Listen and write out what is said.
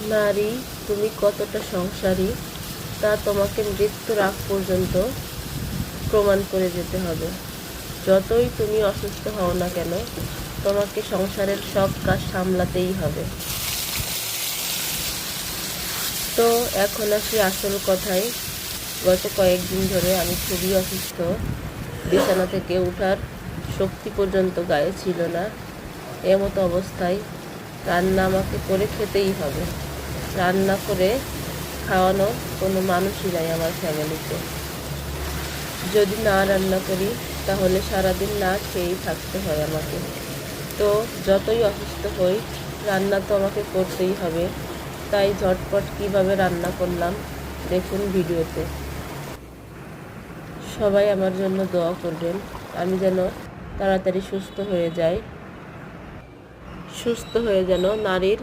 নারী, তুমি কতটা সংসারী তা তোমাকে মৃত্যুর আগ পর্যন্ত প্রমাণ করে যেতে হবে। যতই তুমি অসুস্থ হও না কেন, তোমাকে সংসারের সব কাজ সামলাতেই হবে। তো এখন আসি আসল কথায়। গত কয়েকদিন ধরে আমি খুবই অসুস্থ। বিছানা থেকে ওঠার শক্তি পর্যন্ত গায়ে ছিল না। এমতো অবস্থায় রান্না আমাকে করে খেতেই হবে। রান্না করে খাওয়ানোর কোনো মানুষই নাই আমার ফ্যামিলিতে। যদি না রান্না করি তাহলে সারাদিন না খেয়েই থাকতে হয় আমাকে। তো যতই অসুস্থ হই, রান্না তো আমাকে করতেই হবে। তাই ঝটপট কীভাবে রান্না করলাম দেখুন ভিডিওতে। সবাই আমার জন্য দোয়া করবেন, আমি যেন তাড়াতাড়ি সুস্থ হয়ে যাই। সুস্থ হয়ে যেন নারীর